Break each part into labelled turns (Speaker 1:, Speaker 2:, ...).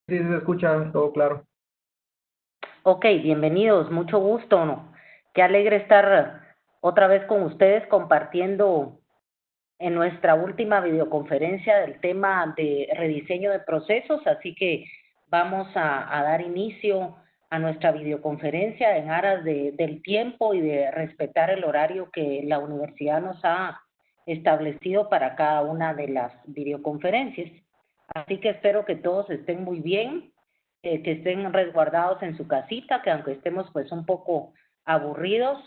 Speaker 1: Sí, se escucha todo claro.
Speaker 2: Ok, bienvenidos, mucho gusto, ¿no? Qué alegre estar otra vez con ustedes compartiendo en nuestra última videoconferencia del tema de rediseño de procesos, así que vamos a dar inicio a nuestra videoconferencia en aras del tiempo y de respetar el horario que la universidad nos ha establecido para cada una de las videoconferencias. Así que espero que todos estén muy bien, que estén resguardados en su casita, que aunque estemos pues un poco aburridos,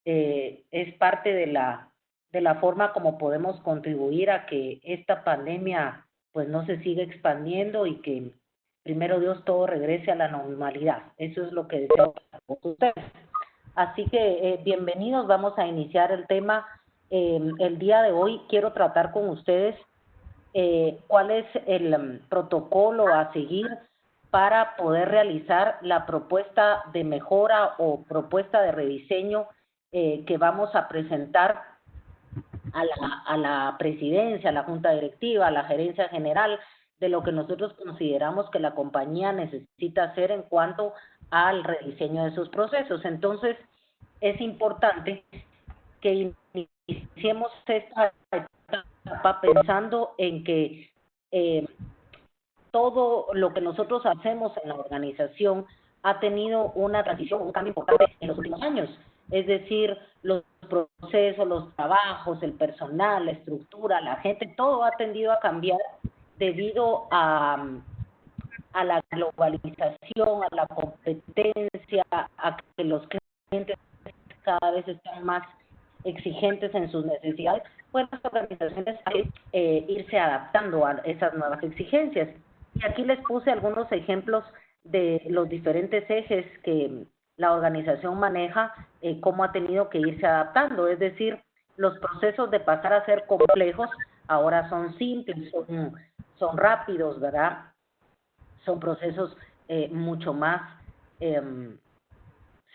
Speaker 2: es parte de la forma como podemos contribuir a que esta pandemia pues no se siga expandiendo y que primero Dios todo regrese a la normalidad. Eso es lo que deseo para todos ustedes. Así que bienvenidos, vamos a iniciar el tema. El día de hoy quiero tratar con ustedes cuál es el protocolo a seguir para poder realizar la propuesta de mejora o propuesta de rediseño que vamos a presentar a la presidencia, a la junta directiva, a la gerencia general, de lo que nosotros consideramos que la compañía necesita hacer en cuanto al rediseño de sus procesos. Entonces, es importante que iniciemos esta etapa pensando en que todo lo que nosotros hacemos en la organización ha tenido una transición, un cambio importante en los últimos años. Es decir, los procesos, los trabajos, el personal, la estructura, la gente, todo ha tendido a cambiar debido a la globalización, a la competencia, a que los clientes cada vez están más exigentes en sus necesidades, pues las organizaciones hay que irse adaptando a esas nuevas exigencias. Y aquí les puse algunos ejemplos de los diferentes ejes que la organización maneja, cómo ha tenido que irse adaptando, es decir, los procesos de pasar a ser complejos ahora son simples, son rápidos, ¿verdad? Son procesos mucho más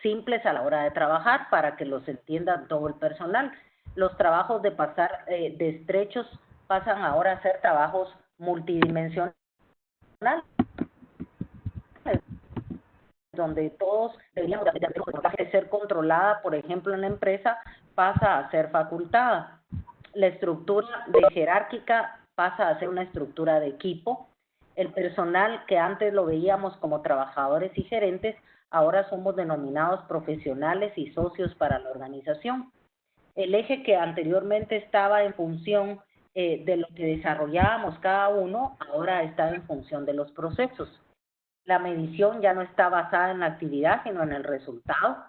Speaker 2: simples a la hora de trabajar para que los entienda todo el personal. Los trabajos de pasar de estrechos pasan ahora a ser trabajos multidimensionales, donde todos deberíamos de ser controlada, por ejemplo, en la empresa, pasa a ser facultada. La estructura de jerárquica pasa a ser una estructura de equipo. El personal que antes lo veíamos como trabajadores y gerentes, ahora somos denominados profesionales y socios para la organización. El eje que anteriormente estaba en función de lo que desarrollábamos cada uno, ahora está en función de los procesos. La medición ya no está basada en la actividad, sino en el resultado.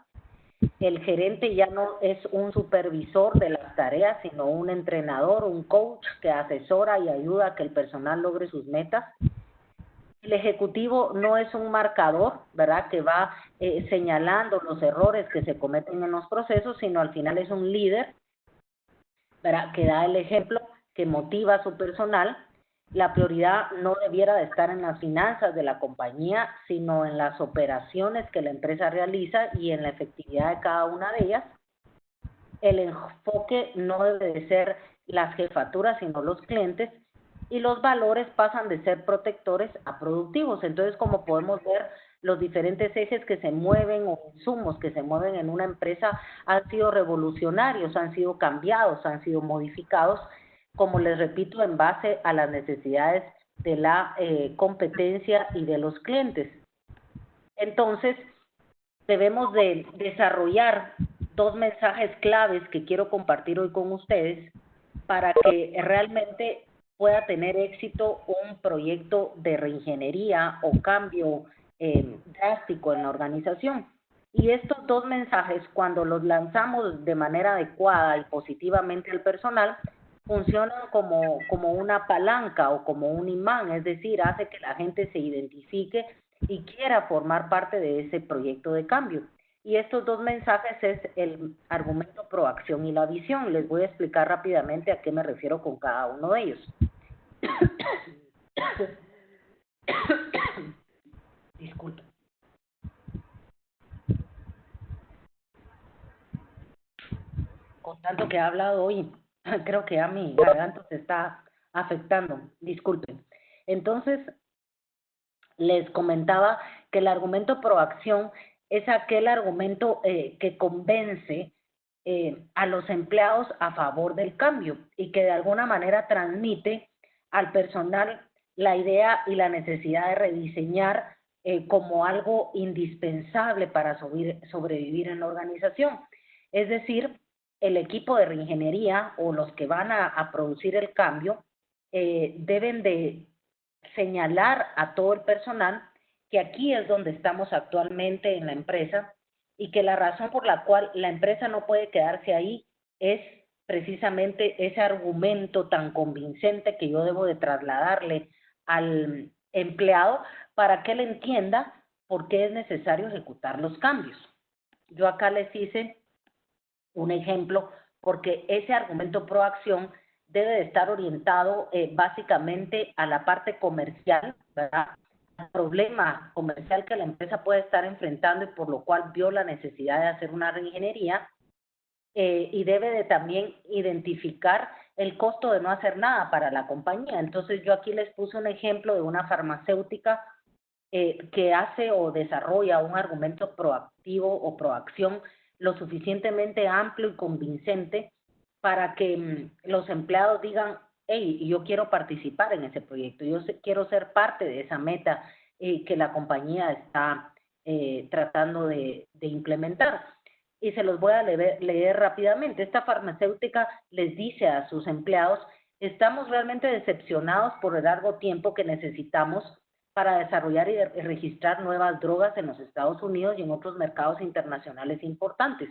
Speaker 2: El gerente ya no es un supervisor de las tareas, sino un entrenador, un coach que asesora y ayuda a que el personal logre sus metas. El ejecutivo no es un marcador, ¿verdad?, que va señalando los errores que se cometen en los procesos, sino al final es un líder, ¿verdad?, que da el ejemplo, que motiva a su personal. La prioridad no debiera de estar en las finanzas de la compañía, sino en las operaciones que la empresa realiza y en la efectividad de cada una de ellas. El enfoque no debe de ser las jefaturas, sino los clientes, y los valores pasan de ser protectores a productivos. Entonces, como podemos ver, los diferentes ejes que se mueven o insumos que se mueven en una empresa han sido revolucionarios, han sido cambiados, han sido modificados, como les repito, en base a las necesidades de la competencia y de los clientes. Entonces, debemos de desarrollar dos mensajes claves que quiero compartir hoy con ustedes para que realmente pueda tener éxito un proyecto de reingeniería o cambio drástico en la organización. Y estos dos mensajes, cuando los lanzamos de manera adecuada y positivamente al personal, funcionan como una palanca o como un imán, es decir, hace que la gente se identifique y quiera formar parte de ese proyecto de cambio. Y estos dos mensajes es el argumento proacción y la visión. Les voy a explicar rápidamente a qué me refiero con cada uno de ellos. Disculpe. Con tanto que he hablado hoy, creo que a mi garganta se está afectando. Disculpen. Entonces, Les comentaba que el argumento proacción es aquel argumento que convence a los empleados a favor del cambio y que de alguna manera transmite al personal la idea y la necesidad de rediseñar como algo indispensable para sobrevivir en la organización. Es decir, el equipo de reingeniería o los que van a producir el cambio deben de señalar a todo el personal que aquí es donde estamos actualmente en la empresa y que la razón por la cual la empresa no puede quedarse ahí es precisamente ese argumento tan convincente que yo debo de trasladarle al empleado para que él entienda por qué es necesario ejecutar los cambios. Yo acá les hice un ejemplo porque ese argumento proacción debe de estar orientado básicamente a la parte comercial, ¿verdad? Al problema comercial que la empresa puede estar enfrentando y por lo cual vio la necesidad de hacer una reingeniería y debe de también identificar el costo de no hacer nada para la compañía. Entonces yo aquí les puse un ejemplo de una farmacéutica que hace o desarrolla un argumento proactivo o proacción lo suficientemente amplio y convincente para que los empleados digan, hey, yo quiero participar en ese proyecto, quiero ser parte de esa meta que la compañía está tratando de implementar. Y se los voy a leer rápidamente. Esta farmacéutica les dice a sus empleados, estamos realmente decepcionados por el largo tiempo que necesitamos para desarrollar y registrar nuevas drogas en los Estados Unidos y en otros mercados internacionales importantes.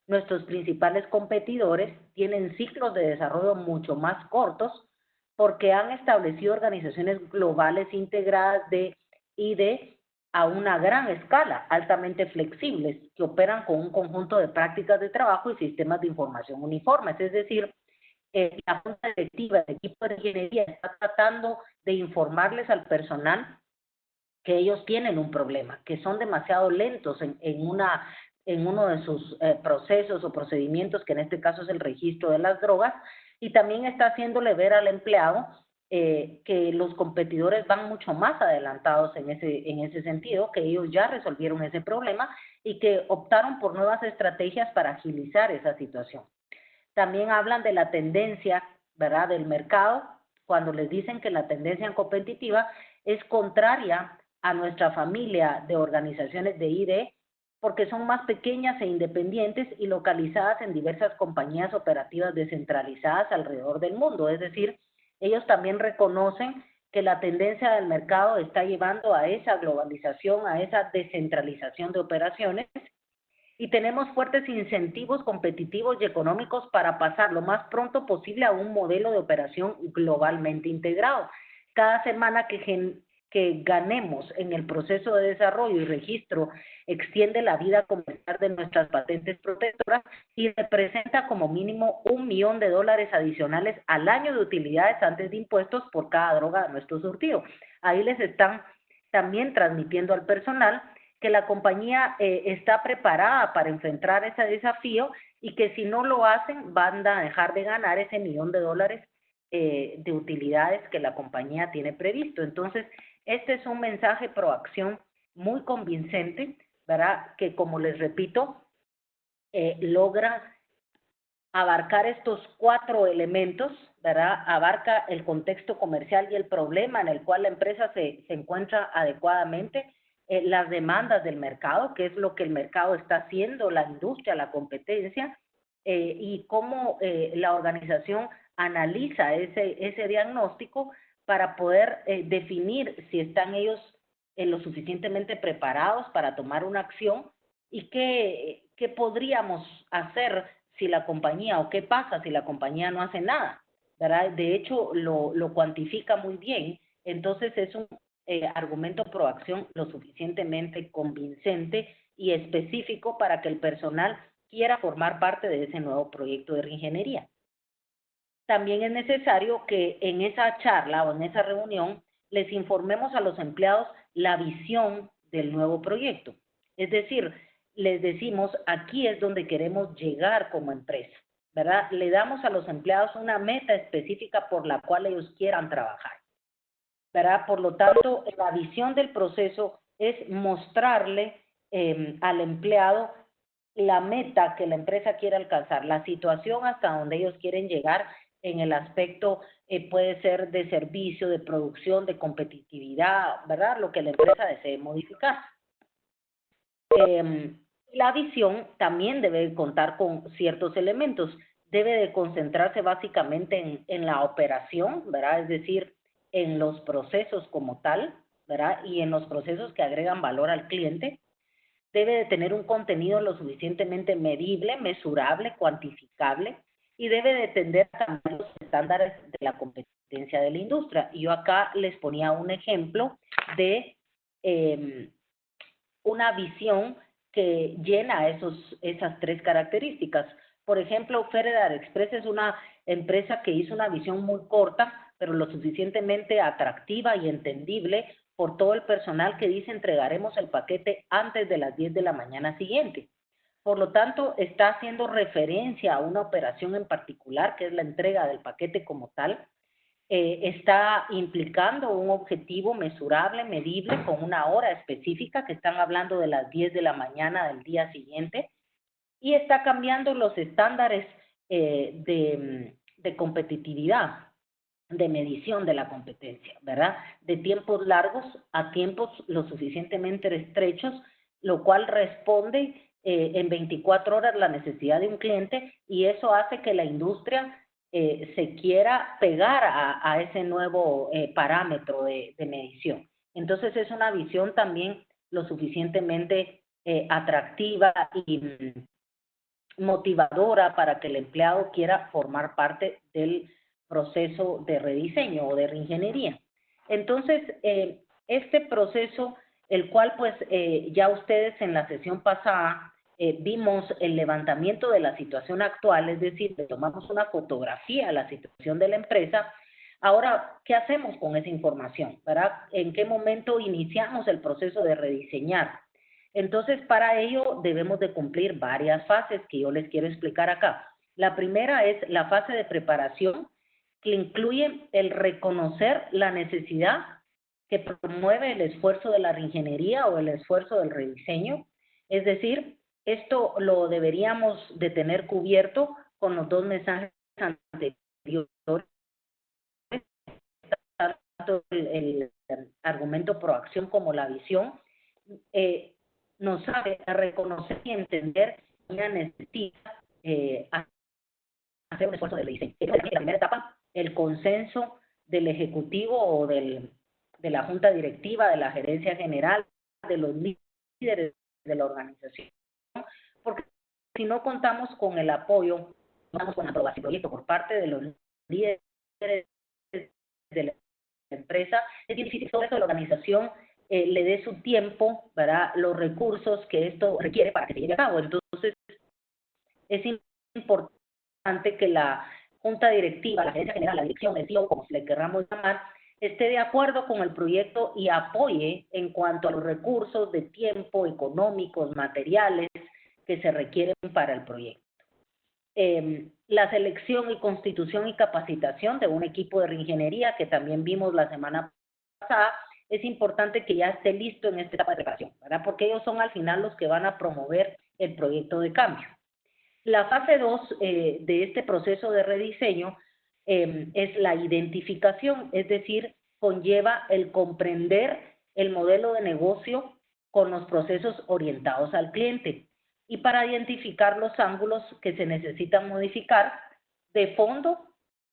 Speaker 2: Nuestros principales competidores tienen ciclos de desarrollo mucho más cortos porque han establecido organizaciones globales integradas de I+D a una gran escala, altamente flexibles, que operan con un conjunto de prácticas de trabajo y sistemas de información uniformes. Es decir, la junta directiva, el equipo de ingeniería está tratando de informarles al personal que ellos tienen un problema, que son demasiado lentos en uno de sus procesos o procedimientos, que en este caso es el registro de las drogas, y también está haciéndole ver al empleado que los competidores van mucho más adelantados en ese sentido, que ellos ya resolvieron ese problema y que optaron por nuevas estrategias para agilizar esa situación. También hablan de la tendencia, ¿verdad?, del mercado, cuando les dicen que la tendencia competitiva es contraria a nuestra familia de organizaciones de I+D, porque son más pequeñas e independientes y localizadas en diversas compañías operativas descentralizadas alrededor del mundo. Es decir, ellos también reconocen que la tendencia del mercado está llevando a esa globalización, a esa descentralización de operaciones, y tenemos fuertes incentivos competitivos y económicos para pasar lo más pronto posible a un modelo de operación globalmente integrado. Cada semana que ganemos en el proceso de desarrollo y registro extiende la vida comercial de nuestras patentes protectoras y representa como mínimo $1 millón adicionales al año de utilidades antes de impuestos por cada droga de nuestro surtido. Ahí les están también transmitiendo al personal que la compañía está preparada para enfrentar ese desafío y que si no lo hacen van a dejar de ganar ese $1 millón de utilidades que la compañía tiene previsto. Entonces, este es un mensaje proacción muy convincente, ¿verdad? Que, como les repito, logra abarcar estos 4 elementos, ¿verdad? Abarca el contexto comercial y el problema en el cual la empresa se encuentra adecuadamente, las demandas del mercado, qué es lo que el mercado está haciendo, la industria, la competencia, y cómo la organización analiza ese diagnóstico para poder definir si están ellos lo suficientemente preparados para tomar una acción y qué podríamos hacer si la compañía, o qué pasa si la compañía no hace nada, ¿verdad? De hecho, lo cuantifica muy bien. Entonces, es un argumento proacción lo suficientemente convincente y específico para que el personal quiera formar parte de ese nuevo proyecto de reingeniería. También es necesario que en esa charla o en esa reunión les informemos a los empleados la visión del nuevo proyecto. Es decir, les decimos, aquí es donde queremos llegar como empresa, ¿verdad? Le damos a los empleados una meta específica por la cual ellos quieran trabajar. ¿verdad? Por lo tanto, la visión del proceso es mostrarle al empleado la meta que la empresa quiere alcanzar, la situación hasta donde ellos quieren llegar en el aspecto, puede ser de servicio, de producción, de competitividad, ¿verdad? Lo que la empresa desee modificar. La visión también debe contar con ciertos elementos. Debe de concentrarse básicamente en la operación, ¿verdad? Es decir, en los procesos como tal, ¿verdad? Y en los procesos que agregan valor al cliente. Debe de tener un contenido lo suficientemente medible, mesurable, cuantificable, y debe de atender también los estándares de la competencia de la industria. Y yo acá les ponía un ejemplo de una visión que llena esas tres características. Por ejemplo, Federal Express es una empresa que hizo una visión muy corta, pero lo suficientemente atractiva y entendible por todo el personal que dice entregaremos el paquete antes de las 10 de la mañana siguiente. Por lo tanto, está haciendo referencia a una operación en particular, que es la entrega del paquete como tal. Está implicando un objetivo mesurable, medible, con una hora específica, que están hablando de las 10 de la mañana del día siguiente, y está cambiando los estándares de competitividad, de medición de la competencia, ¿verdad? De tiempos largos a tiempos lo suficientemente estrechos, lo cual responde en 24 horas la necesidad de un cliente, y eso hace que la industria se quiera pegar a ese nuevo parámetro de medición. Entonces es una visión también lo suficientemente atractiva y motivadora para que el empleado quiera formar parte del proceso de rediseño o de reingeniería. Entonces, este proceso, el cual pues ya ustedes en la sesión pasada vimos el levantamiento de la situación actual, es decir, tomamos una fotografía de la situación de la empresa. Ahora, ¿qué hacemos con esa información? ¿Verdad? ¿En qué momento iniciamos el proceso de rediseñar? Entonces, para ello debemos de cumplir varias fases que yo les quiero explicar acá. La primera es la fase de preparación, que incluye el reconocer la necesidad que promueve el esfuerzo de la reingeniería o el esfuerzo del rediseño. Es decir, esto lo deberíamos de tener cubierto con los dos mensajes anteriores, tanto el argumento proacción como la visión. Nos sabe a reconocer y entender que una necesita hacer un esfuerzo de rediseño. En la primera etapa, el consenso del ejecutivo o de la junta directiva, de la gerencia general, de los líderes de la organización, porque si no contamos con el apoyo, no contamos con la aprobación del proyecto por parte de los líderes de la empresa, es difícil que todo eso de la organización le dé su tiempo, ¿verdad? Los recursos que esto requiere para que se lleve a cabo. Entonces, es importante que la junta directiva, la gerencia general, la dirección, el CEO, como le querramos llamar, esté de acuerdo con el proyecto y apoye en cuanto a los recursos de tiempo, económicos, materiales que se requieren para el proyecto. La selección y constitución y capacitación de un equipo de reingeniería, que también vimos la semana pasada, es importante que ya esté listo en esta etapa de preparación, ¿verdad? Porque ellos son al final los que van a promover el proyecto de cambio. La fase 2 de este proceso de rediseño es la identificación, es decir, conlleva el comprender el modelo de negocio con los procesos orientados al cliente, y para identificar los ángulos que se necesitan modificar de fondo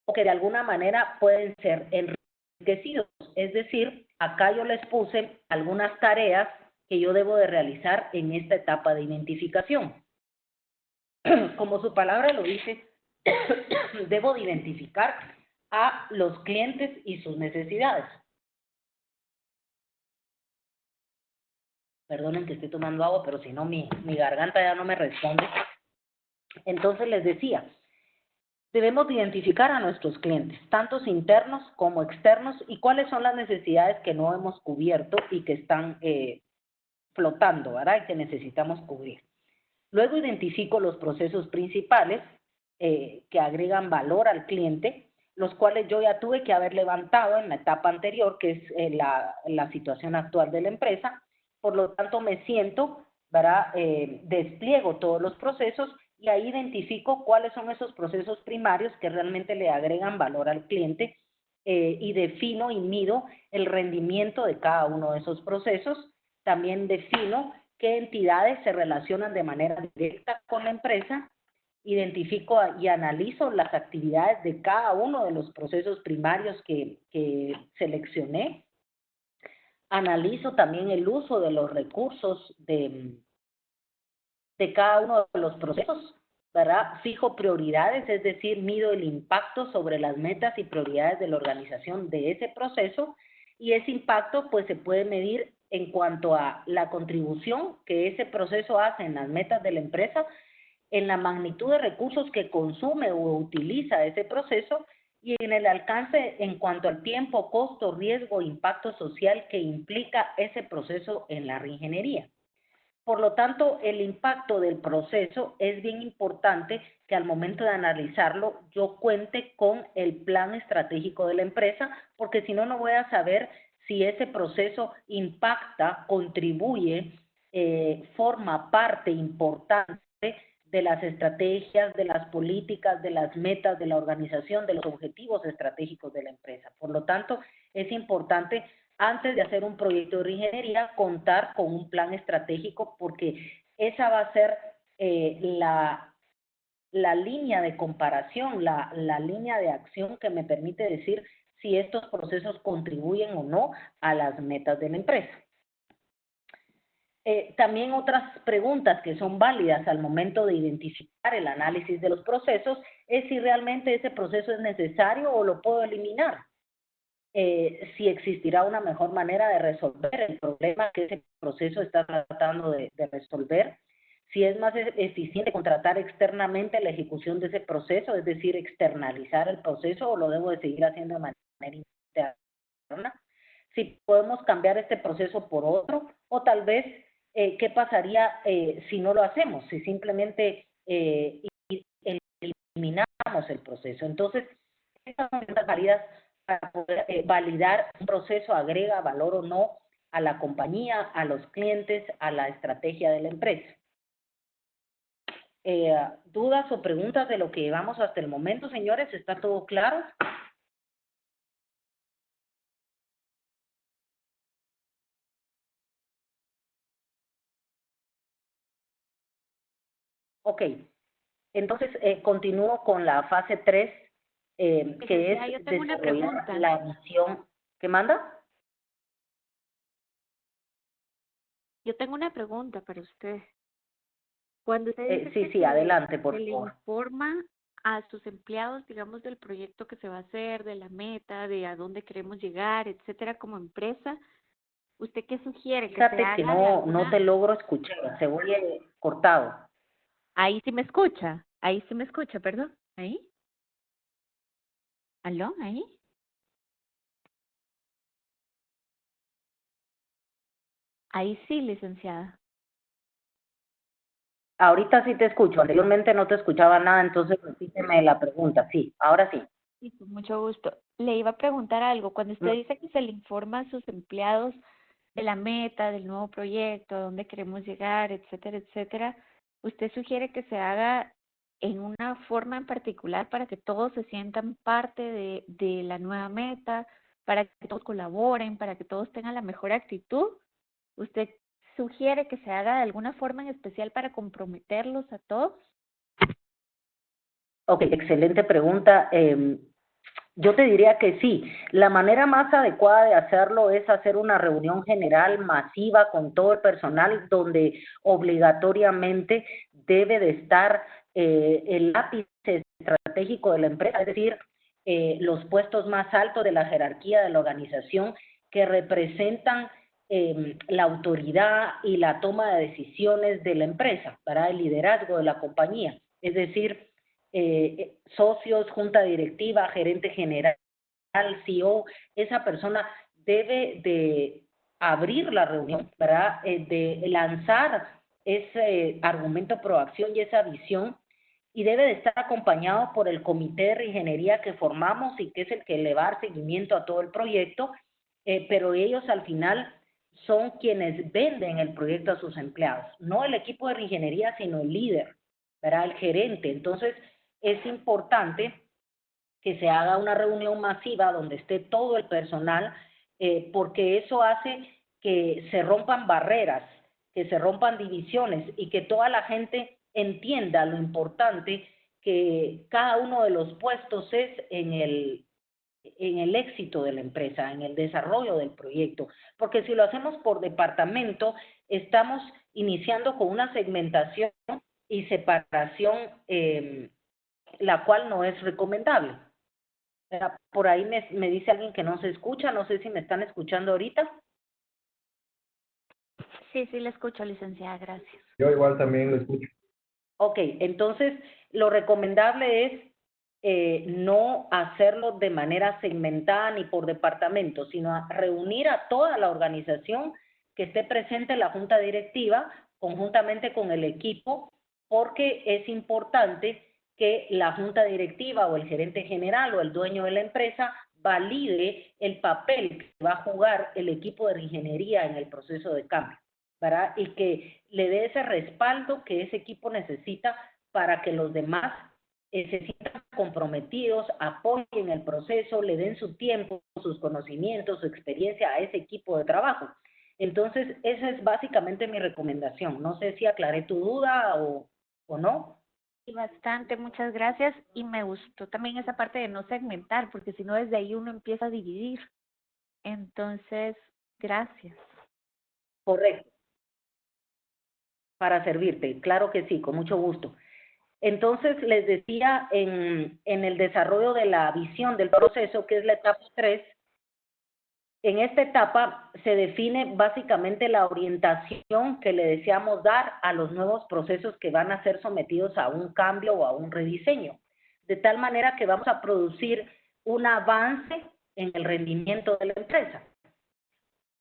Speaker 2: o que de alguna manera pueden ser enriquecidos. Es decir, acá yo les puse algunas tareas que yo debo de realizar en esta etapa de identificación. Como su palabra lo dice, debo de identificar a los clientes y sus necesidades. Perdonen que estoy tomando agua, pero si no mi garganta ya no me responde. Entonces les decía, debemos de identificar a nuestros clientes, tantos internos como externos, y cuáles son las necesidades que no hemos cubierto y que están flotando, ¿verdad? Y que necesitamos cubrir. Luego identifico los procesos principales que agregan valor al cliente, los cuales yo ya tuve que haber levantado en la etapa anterior, que es la situación actual de la empresa. Por lo tanto, me siento, ¿verdad? Despliego todos los procesos y ahí identifico cuáles son esos procesos primarios que realmente le agregan valor al cliente, y defino y mido el rendimiento de cada uno de esos procesos. También defino qué entidades se relacionan de manera directa con la empresa, identifico y analizo las actividades de cada uno de los procesos primarios que seleccioné, analizo también el uso de los recursos de cada uno de los procesos, ¿verdad? Fijo prioridades, es decir, mido el impacto sobre las metas y prioridades de la organización de ese proceso, y ese impacto pues se puede medir en cuanto a la contribución que ese proceso hace en las metas de la empresa, en la magnitud de recursos que consume o utiliza ese proceso, y en el alcance en cuanto al tiempo, costo, riesgo, impacto social que implica ese proceso en la reingeniería. Por lo tanto, el impacto del proceso es bien importante que al momento de analizarlo yo cuente con el plan estratégico de la empresa, porque si no, no voy a saber si ese proceso impacta, contribuye, forma parte importante de las estrategias, de las políticas, de las metas de la organización, de los objetivos estratégicos de la empresa. Por lo tanto, es importante, antes de hacer un proyecto de reingeniería, contar con un plan estratégico, porque esa va a ser la línea de comparación, la línea de acción que me permite decir si estos procesos contribuyen o no a las metas de la empresa. También otras preguntas que son válidas al momento de identificar el análisis de los procesos es si realmente ese proceso es necesario o lo puedo eliminar. Si existirá una mejor manera de resolver el problema que ese proceso está tratando de resolver, si es más eficiente contratar externamente la ejecución de ese proceso, es decir, externalizar el proceso, o lo debo de seguir haciendo de manera interna, si podemos cambiar este proceso por otro, o tal vez qué pasaría si no lo hacemos, si simplemente eliminamos el proceso. Entonces, estas son las válidas para poder validar un proceso agrega valor o no a la compañía, a los clientes, a la estrategia de la empresa. ¿Dudas o preguntas de lo que llevamos hasta el momento, señores? ¿Está todo claro? Ok, entonces continúo con la fase 3, que es desarrollar la visión. ¿Qué manda?
Speaker 1: Yo tengo una pregunta para usted. Cuando usted dice
Speaker 2: sí,
Speaker 1: que
Speaker 2: adelante, por
Speaker 1: se le
Speaker 2: favor.
Speaker 1: informa a sus empleados, digamos, del proyecto que se va a hacer, de la meta, de a dónde queremos llegar, etcétera, como empresa, ¿usted qué sugiere?
Speaker 2: Fíjate que no te logro escuchar, se oye cortado.
Speaker 1: Ahí sí me escucha, perdón. ¿Ahí? ¿Aló? ¿Ahí? Ahí sí, licenciada.
Speaker 2: Ahorita sí te escucho, anteriormente no te escuchaba nada, entonces repíteme la pregunta. Sí, ahora sí.
Speaker 1: Sí, con mucho gusto. Le iba a preguntar algo. Cuando usted dice que se le informa a sus empleados de la meta, del nuevo proyecto, a dónde queremos llegar, etcétera, etcétera, ¿usted sugiere que se haga en una forma en particular para que todos se sientan parte de la nueva meta, para que todos colaboren, para que todos tengan la mejor actitud? ¿Usted sugiere que se haga de alguna forma en especial para comprometerlos a todos?
Speaker 2: Ok, excelente pregunta. Yo te diría que sí. La manera más adecuada de hacerlo es hacer una reunión general masiva con todo el personal, donde obligatoriamente debe de estar el lápiz estratégico de la empresa, es decir, los puestos más altos de la jerarquía de la organización que representan la autoridad y la toma de decisiones de la empresa, para el liderazgo de la compañía. Es decir, socios, junta directiva, gerente general, CEO, esa persona debe de abrir la reunión, ¿verdad? De lanzar ese argumento pro acción y esa visión, y debe de estar acompañado por el comité de reingeniería que formamos y que es el que le va a dar seguimiento a todo el proyecto, pero ellos al final son quienes venden el proyecto a sus empleados, no el equipo de reingeniería, sino el líder, ¿verdad? El gerente. Entonces, es importante que se haga una reunión masiva donde esté todo el personal, porque eso hace que se rompan barreras, que se rompan divisiones y que toda la gente entienda lo importante que cada uno de los puestos es en el éxito de la empresa, en el desarrollo del proyecto. Porque si lo hacemos por departamento, estamos iniciando con una segmentación y separación, la cual no es recomendable. Por ahí me dice alguien que no se escucha, no sé si me están escuchando ahorita.
Speaker 1: Sí, sí, le escucho, licenciada, gracias.
Speaker 3: Yo igual también lo escucho.
Speaker 2: Ok, entonces lo recomendable es no hacerlo de manera segmentada ni por departamento, sino reunir a toda la organización, que esté presente en la junta directiva conjuntamente con el equipo, porque es importante que la junta directiva o el gerente general o el dueño de la empresa valide el papel que va a jugar el equipo de ingeniería en el proceso de cambio, ¿verdad? Y que le dé ese respaldo que ese equipo necesita para que los demás se sientan comprometidos, apoyen el proceso, le den su tiempo, sus conocimientos, su experiencia a ese equipo de trabajo. Entonces, esa es básicamente mi recomendación. No sé si aclaré tu duda o no.
Speaker 1: Y bastante, muchas gracias. Y me gustó también esa parte de no segmentar, porque si no desde ahí uno empieza a dividir. Entonces, gracias.
Speaker 2: Correcto. Para servirte, claro que sí, con mucho gusto. Entonces, les decía, en el desarrollo de la visión del proceso, que es la etapa 3, en esta etapa se define básicamente la orientación que le deseamos dar a los nuevos procesos que van a ser sometidos a un cambio o a un rediseño, de tal manera que vamos a producir un avance en el rendimiento de la empresa.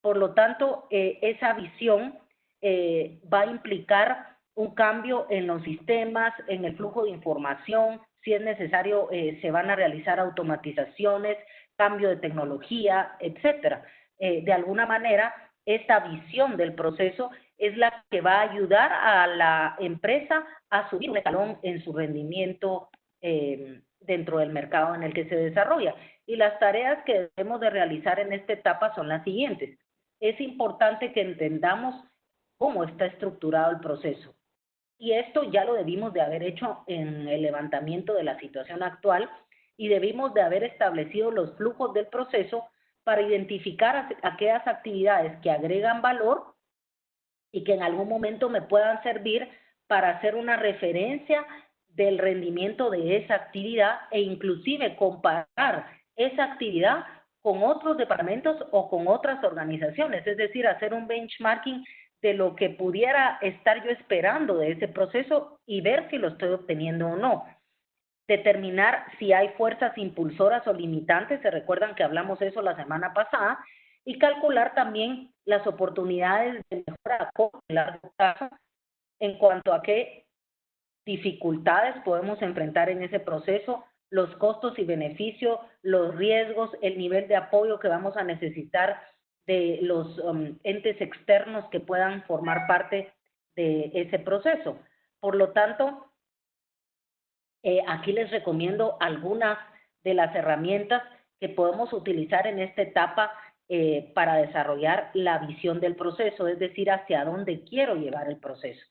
Speaker 2: Por lo tanto, esa visión va a implicar un cambio en los sistemas, en el flujo de información. Si es necesario, se van a realizar automatizaciones, cambio de tecnología, etcétera. De alguna manera, esta visión del proceso es la que va a ayudar a la empresa a subir un escalón en su rendimiento dentro del mercado en el que se desarrolla. Y las tareas que debemos de realizar en esta etapa son las siguientes. Es importante que entendamos cómo está estructurado el proceso. Y esto ya lo debimos de haber hecho en el levantamiento de la situación actual y debimos de haber establecido los flujos del proceso para identificar aquellas actividades que agregan valor y que en algún momento me puedan servir para hacer una referencia del rendimiento de esa actividad e inclusive comparar esa actividad con otros departamentos o con otras organizaciones, es decir, hacer un benchmarking de lo que pudiera estar yo esperando de ese proceso y ver si lo estoy obteniendo o no. Determinar si hay fuerzas impulsoras o limitantes, se recuerdan que hablamos eso la semana pasada, y calcular también las oportunidades de mejora a corto y largo plazo en cuanto a qué dificultades podemos enfrentar en ese proceso, los costos y beneficios, los riesgos, el nivel de apoyo que vamos a necesitar de los entes externos que puedan formar parte de ese proceso. Por lo tanto, aquí les recomiendo algunas de las herramientas que podemos utilizar en esta etapa para desarrollar la visión del proceso, es decir, hacia dónde quiero llevar el proceso.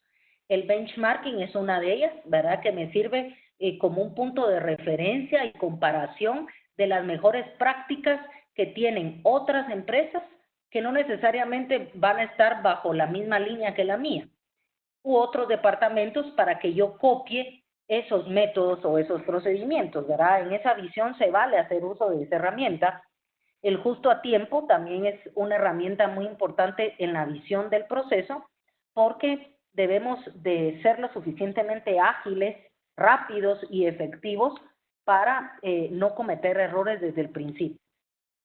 Speaker 2: El benchmarking es una de ellas, ¿verdad? Que me sirve como un punto de referencia y comparación de las mejores prácticas que tienen otras empresas que no necesariamente van a estar bajo la misma línea que la mía, u otros departamentos para que yo copie esos métodos o esos procedimientos, ¿verdad? En esa visión se vale hacer uso de esa herramienta. El justo a tiempo también es una herramienta muy importante en la visión del proceso, porque debemos de ser lo suficientemente ágiles, rápidos y efectivos para no cometer errores desde el principio.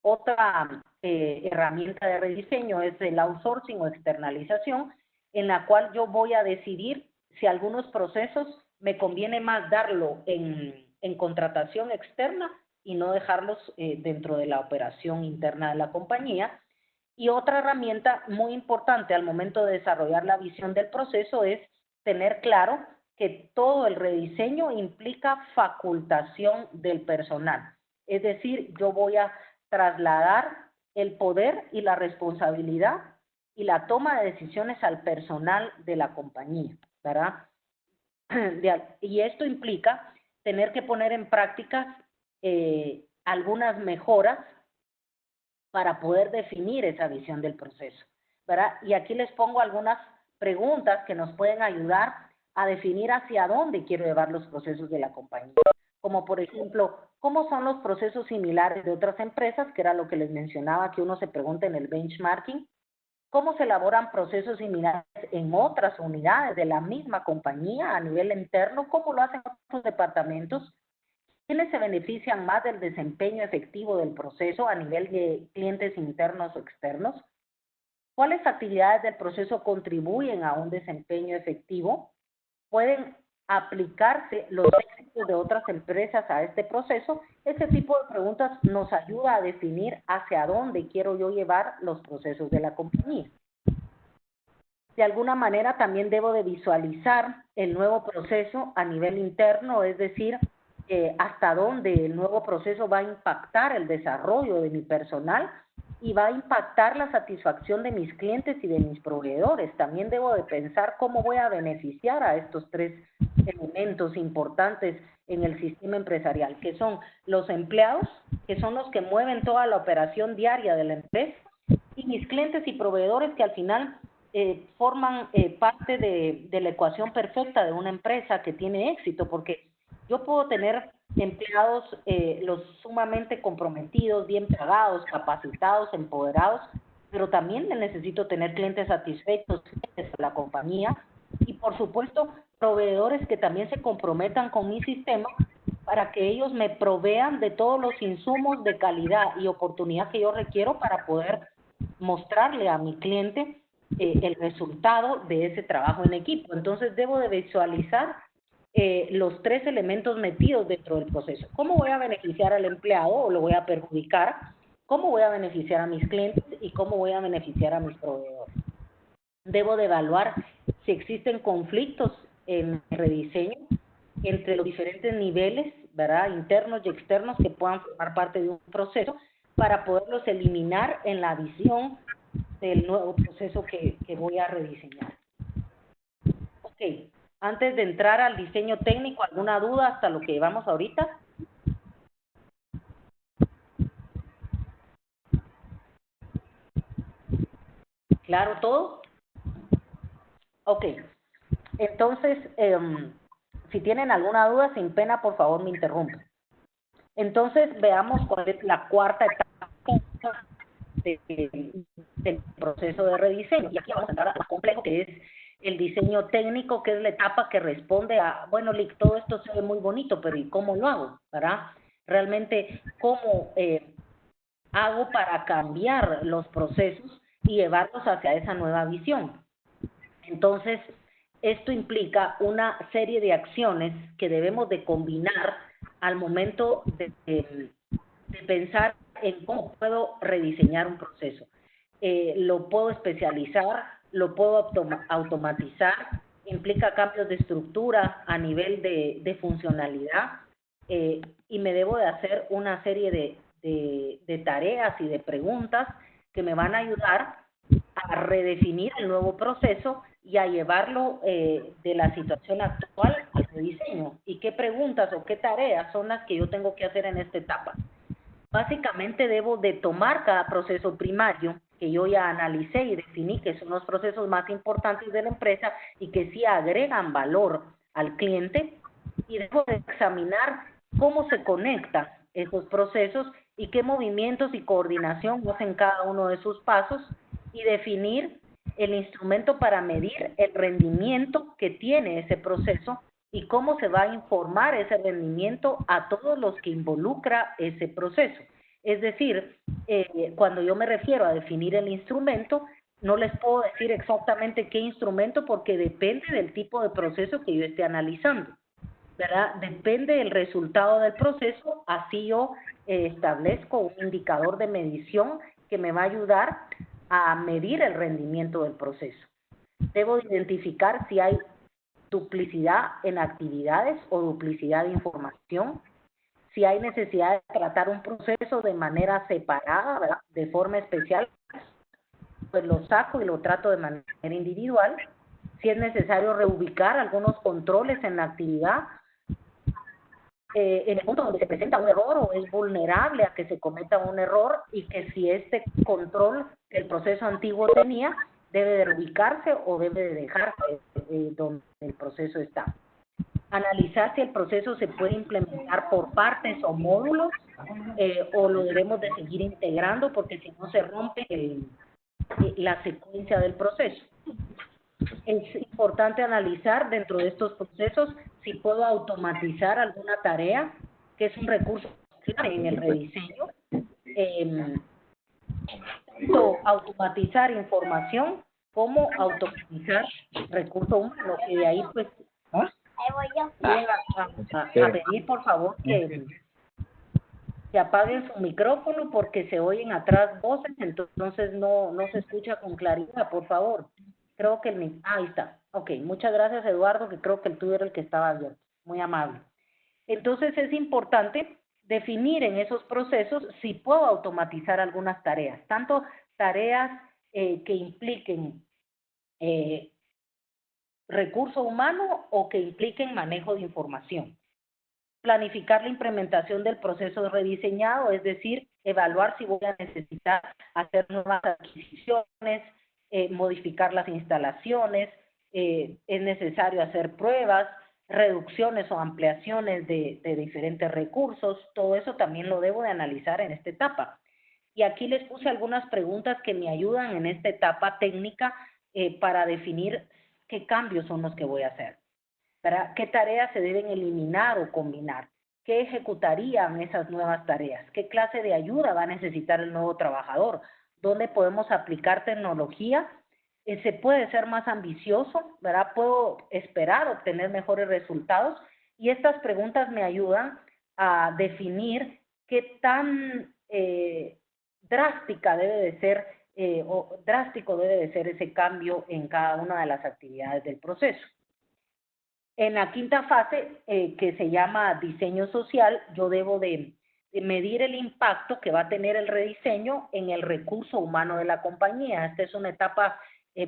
Speaker 2: Otra herramienta de rediseño es el outsourcing o externalización, en la cual yo voy a decidir si algunos procesos me conviene más darlo en contratación externa y no dejarlos dentro de la operación interna de la compañía. Y otra herramienta muy importante al momento de desarrollar la visión del proceso es tener claro que todo el rediseño implica facultación del personal. Es decir, yo voy a trasladar el poder y la responsabilidad y la toma de decisiones al personal de la compañía, ¿verdad? Y esto implica tener que poner en práctica algunas mejoras para poder definir esa visión del proceso, ¿verdad? Y aquí les pongo algunas preguntas que nos pueden ayudar a definir hacia dónde quiero llevar los procesos de la compañía. Como por ejemplo, ¿cómo son los procesos similares de otras empresas? Que era lo que les mencionaba, que uno se pregunta en el benchmarking. ¿Cómo se elaboran procesos similares en otras unidades de la misma compañía a nivel interno? ¿Cómo lo hacen otros departamentos? ¿Quiénes se benefician más del desempeño efectivo del proceso a nivel de clientes internos o externos? ¿Cuáles actividades del proceso contribuyen a un desempeño efectivo? ¿Pueden aplicarse los éxitos de otras empresas a este proceso? Este tipo de preguntas nos ayuda a definir hacia dónde quiero yo llevar los procesos de la compañía. De alguna manera también debo de visualizar el nuevo proceso a nivel interno, es decir, hasta dónde el nuevo proceso va a impactar el desarrollo de mi personal y va a impactar la satisfacción de mis clientes y de mis proveedores. También debo de pensar cómo voy a beneficiar a estos tres elementos importantes en el sistema empresarial, que son los empleados, que son los que mueven toda la operación diaria de la empresa, y mis clientes y proveedores, que al final forman parte de la ecuación perfecta de una empresa que tiene éxito, porque yo puedo tener empleados los sumamente comprometidos, bien pagados, capacitados, empoderados, pero también necesito tener clientes satisfechos, clientes de la compañía, y por supuesto proveedores que también se comprometan con mi sistema para que ellos me provean de todos los insumos de calidad y oportunidad que yo requiero para poder mostrarle a mi cliente el resultado de ese trabajo en equipo. Entonces debo de visualizar los tres elementos metidos dentro del proceso. ¿Cómo voy a beneficiar al empleado o lo voy a perjudicar? ¿Cómo voy a beneficiar a mis clientes? ¿Y cómo voy a beneficiar a mis proveedores? Debo de evaluar si existen conflictos en el rediseño entre los diferentes niveles, ¿verdad?, internos y externos que puedan formar parte de un proceso para poderlos eliminar en la visión del nuevo proceso que voy a rediseñar. Ok, antes de entrar al diseño técnico, ¿alguna duda hasta lo que llevamos ahorita? ¿Claro todo? Ok, entonces, si tienen alguna duda, sin pena, por favor me interrumpen. Entonces, veamos cuál es la cuarta etapa del proceso de rediseño. Y aquí vamos a entrar a lo complejo, que es el diseño técnico, que es la etapa que responde a, bueno, Lick, todo esto se ve muy bonito, pero ¿y cómo lo hago? ¿Verdad? Realmente, ¿cómo hago para cambiar los procesos y llevarlos hacia esa nueva visión? Entonces, esto implica una serie de acciones que debemos de combinar al momento de pensar en cómo puedo rediseñar un proceso. Lo puedo especializar, lo puedo automatizar, implica cambios de estructura a nivel de funcionalidad, y me debo de hacer una serie de tareas y de preguntas que me van a ayudar a redefinir el nuevo proceso y a llevarlo de la situación actual al rediseño. ¿Y qué preguntas o qué tareas son las que yo tengo que hacer en esta etapa? Básicamente debo de tomar cada proceso primario que yo ya analicé y definí que son los procesos más importantes de la empresa y que sí agregan valor al cliente, y debo de examinar cómo se conectan esos procesos y qué movimientos y coordinación hacen cada uno de sus pasos, y definir el instrumento para medir el rendimiento que tiene ese proceso y cómo se va a informar ese rendimiento a todos los que involucra ese proceso. Es decir, cuando yo me refiero a definir el instrumento, no les puedo decir exactamente qué instrumento porque depende del tipo de proceso que yo esté analizando. ¿verdad? Depende del resultado del proceso, así yo establezco un indicador de medición que me va a ayudar a medir el rendimiento del proceso. Debo identificar si hay duplicidad en actividades o duplicidad de información, si hay necesidad de tratar un proceso de manera separada, ¿verdad? De forma especial, pues lo saco y lo trato de manera individual. Si es necesario reubicar algunos controles en la actividad, en el punto donde se presenta un error o es vulnerable a que se cometa un error, y que si este control que el proceso antiguo tenía debe de reubicarse o debe de dejarse donde el proceso está. Analizar si el proceso se puede implementar por partes o módulos, o lo debemos de seguir integrando, porque si no se rompe la secuencia del proceso. Es importante analizar dentro de estos procesos si puedo automatizar alguna tarea, que es un recurso clave en el rediseño. Tanto automatizar información como automatizar recursos humanos, y de ahí pues voy a pedir por favor que apaguen su micrófono porque se oyen atrás voces, entonces no se escucha con claridad, por favor. Creo que ahí está. Ok, muchas gracias, Eduardo, que creo que el tuyo era el que estaba abierto. Muy amable. Entonces es importante definir en esos procesos si puedo automatizar algunas tareas, tanto tareas que impliquen recurso humano o que impliquen manejo de información. Planificar la implementación del proceso rediseñado, es decir, evaluar si voy a necesitar hacer nuevas adquisiciones, modificar las instalaciones, es necesario hacer pruebas, reducciones o ampliaciones de diferentes recursos. Todo eso también lo debo de analizar en esta etapa. Y aquí les puse algunas preguntas que me ayudan en esta etapa técnica para definir qué cambios son los que voy a hacer. ¿Verdad? ¿Qué tareas se deben eliminar o combinar? ¿Qué ejecutarían esas nuevas tareas? ¿Qué clase de ayuda va a necesitar el nuevo trabajador? ¿Dónde podemos aplicar tecnología? ¿Se puede ser más ambicioso? ¿Verdad? ¿Puedo esperar obtener mejores resultados? Y estas preguntas me ayudan a definir qué tan drástica debe de ser o drástico debe de ser ese cambio en cada una de las actividades del proceso. En la quinta fase, que se llama diseño social, yo debo de medir el impacto que va a tener el rediseño en el recurso humano de la compañía. Esta es una etapa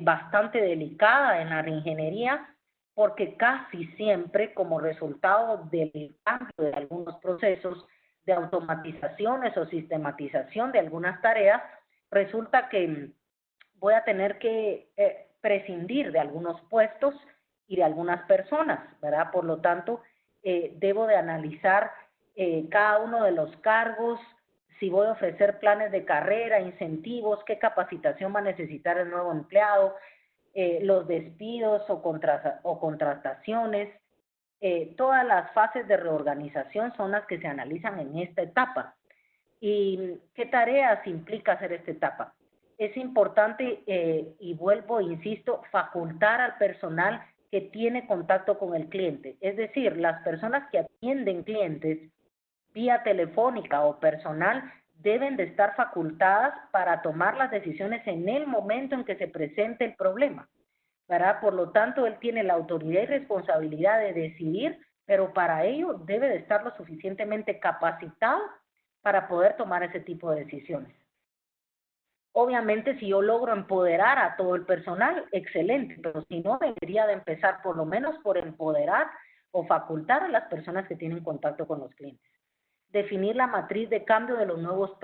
Speaker 2: bastante delicada en la reingeniería, porque casi siempre, como resultado del cambio de algunos procesos de automatizaciones o sistematización de algunas tareas, resulta que voy a tener que prescindir de algunos puestos y de algunas personas, ¿verdad? Por lo tanto, debo de analizar cada uno de los cargos, si voy a ofrecer planes de carrera, incentivos, qué capacitación va a necesitar el nuevo empleado, los despidos o contrataciones. Todas las fases de reorganización son las que se analizan en esta etapa. ¿Y qué tareas implica hacer esta etapa? Es importante, y vuelvo, insisto, facultar al personal que tiene contacto con el cliente. Es decir, las personas que atienden clientes vía telefónica o personal deben de estar facultadas para tomar las decisiones en el momento en que se presente el problema, ¿verdad? Por lo tanto, él tiene la autoridad y responsabilidad de decidir, pero para ello debe de estar lo suficientemente capacitado para poder tomar ese tipo de decisiones. Obviamente, si yo logro empoderar a todo el personal, excelente, pero si no, debería de empezar por lo menos por empoderar o facultar a las personas que tienen contacto con los clientes. Definir la matriz de cambio de los nuevos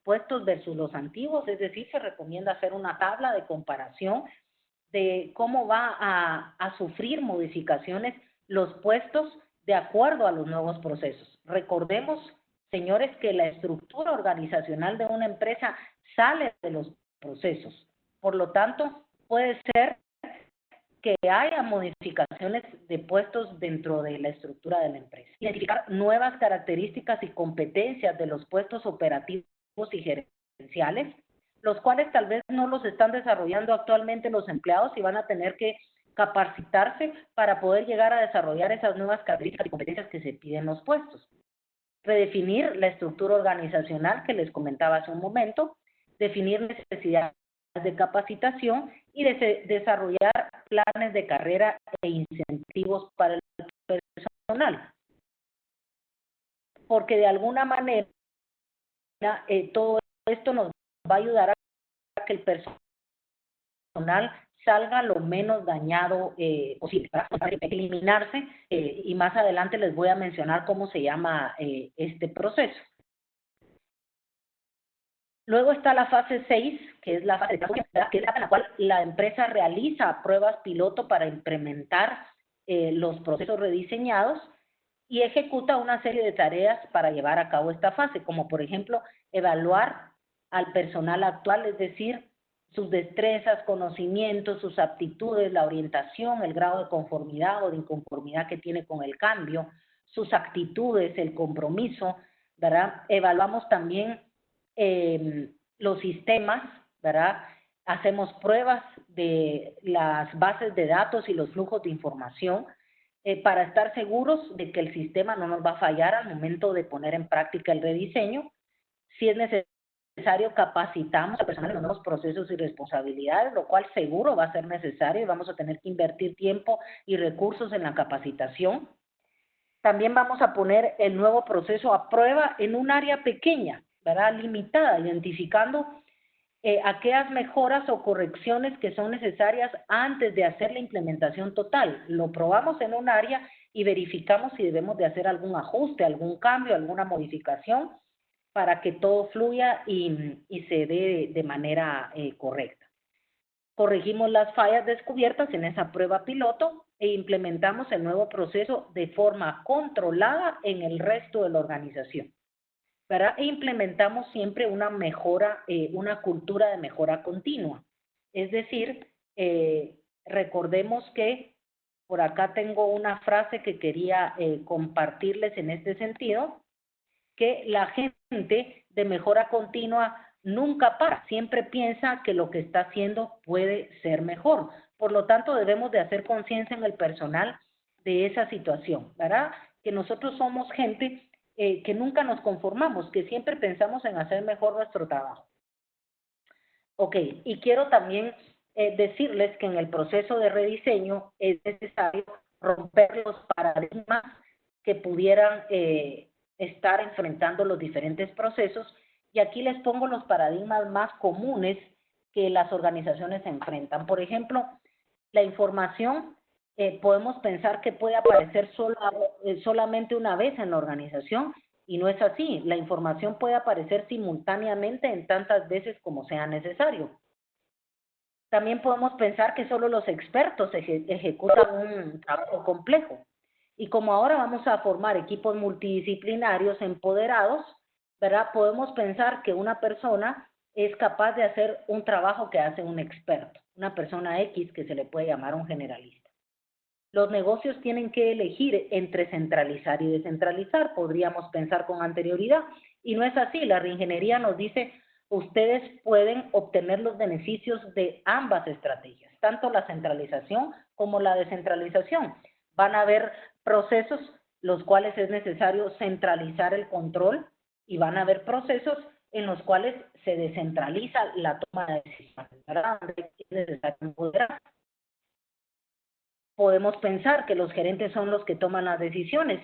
Speaker 2: puestos versus los antiguos, es decir, se recomienda hacer una tabla de comparación de cómo va a sufrir modificaciones los puestos de acuerdo a los nuevos procesos. Recordemos, señores, que la estructura organizacional de una empresa sale de los procesos. Por lo tanto, puede ser que haya modificaciones de puestos dentro de la estructura de la empresa. Identificar nuevas características y competencias de los puestos operativos y gerenciales, los cuales tal vez no los están desarrollando actualmente los empleados y van a tener que capacitarse para poder llegar a desarrollar esas nuevas características y competencias que se piden en los puestos. Redefinir la estructura organizacional que les comentaba hace un momento, definir necesidades de capacitación y desarrollar planes de carrera e incentivos para el personal. Porque de alguna manera todo esto nos va a ayudar a que el personal salga lo menos dañado posible, para eliminarse, y más adelante les voy a mencionar cómo se llama este proceso. Luego está la fase 6, que es la fase de que es la en la cual la empresa realiza pruebas piloto para implementar los procesos rediseñados y ejecuta una serie de tareas para llevar a cabo esta fase, como por ejemplo evaluar al personal actual, es decir, sus destrezas, conocimientos, sus aptitudes, la orientación, el grado de conformidad o de inconformidad que tiene con el cambio, sus actitudes, el compromiso, ¿verdad? Evaluamos también los sistemas, ¿verdad? Hacemos pruebas de las bases de datos y los flujos de información para estar seguros de que el sistema no nos va a fallar al momento de poner en práctica el rediseño. Si es necesario, capacitamos al personal en los nuevos procesos y responsabilidades, lo cual seguro va a ser necesario y vamos a tener que invertir tiempo y recursos en la capacitación. También vamos a poner el nuevo proceso a prueba en un área pequeña, ¿verdad? Limitada, identificando aquellas mejoras o correcciones que son necesarias antes de hacer la implementación total. Lo probamos en un área y verificamos si debemos de hacer algún ajuste, algún cambio, alguna modificación para que todo fluya y se dé de manera correcta. Corregimos las fallas descubiertas en esa prueba piloto e implementamos el nuevo proceso de forma controlada en el resto de la organización, ¿verdad? E implementamos siempre una mejora, una cultura de mejora continua. Es decir, recordemos que por acá tengo una frase que quería compartirles en este sentido, que la gente de mejora continua nunca para, siempre piensa que lo que está haciendo puede ser mejor. Por lo tanto, debemos de hacer conciencia en el personal de esa situación, ¿verdad? Que nosotros somos gente que nunca nos conformamos, que siempre pensamos en hacer mejor nuestro trabajo. Ok, y quiero también decirles que en el proceso de rediseño es necesario romper los paradigmas que pudieran estar enfrentando los diferentes procesos, y aquí les pongo los paradigmas más comunes que las organizaciones se enfrentan. Por ejemplo, la información, podemos pensar que puede aparecer solamente una vez en la organización, y no es así. La información puede aparecer simultáneamente en tantas veces como sea necesario. También podemos pensar que solo los expertos ejecutan un trabajo complejo. Y como ahora vamos a formar equipos multidisciplinarios empoderados, ¿verdad? Podemos pensar que una persona es capaz de hacer un trabajo que hace un experto, una persona X que se le puede llamar un generalista. Los negocios tienen que elegir entre centralizar y descentralizar, podríamos pensar con anterioridad, y no es así. La reingeniería nos dice, ustedes pueden obtener los beneficios de ambas estrategias, tanto la centralización como la descentralización. Van a haber procesos los cuales es necesario centralizar el control y van a haber procesos en los cuales se descentraliza la toma de decisiones, ¿verdad? Es necesario empoderar. Podemos pensar que los gerentes son los que toman las decisiones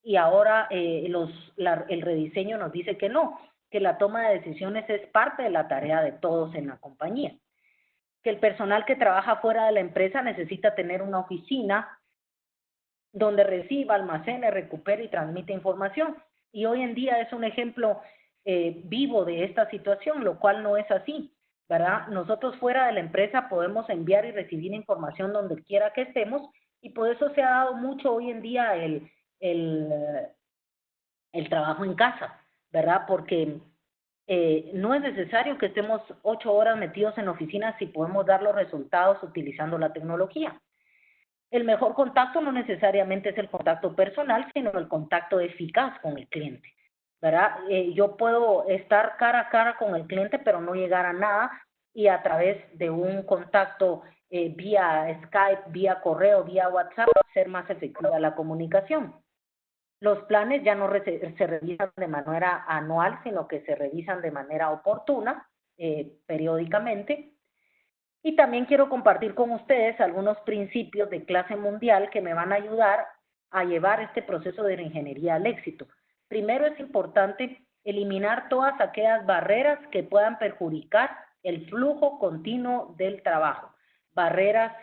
Speaker 2: y ahora el rediseño nos dice que no, que la toma de decisiones es parte de la tarea de todos en la compañía. Que el personal que trabaja fuera de la empresa necesita tener una oficina donde reciba, almacene, recupere y transmite información. Y hoy en día es un ejemplo vivo de esta situación, lo cual no es así, ¿verdad? Nosotros fuera de la empresa podemos enviar y recibir información donde quiera que estemos, y por eso se ha dado mucho hoy en día el trabajo en casa, ¿verdad? Porque no es necesario que estemos 8 horas metidos en oficinas si podemos dar los resultados utilizando la tecnología. El mejor contacto no necesariamente es el contacto personal, sino el contacto eficaz con el cliente, ¿verdad? Yo puedo estar cara a cara con el cliente, pero no llegar a nada y a través de un contacto vía Skype, vía correo, vía WhatsApp, ser más efectiva la comunicación. Los planes ya no se revisan de manera anual, sino que se revisan de manera oportuna, periódicamente. Y también quiero compartir con ustedes algunos principios de clase mundial que me van a ayudar a llevar este proceso de ingeniería al éxito. Primero, es importante eliminar todas aquellas barreras que puedan perjudicar el flujo continuo del trabajo. Barreras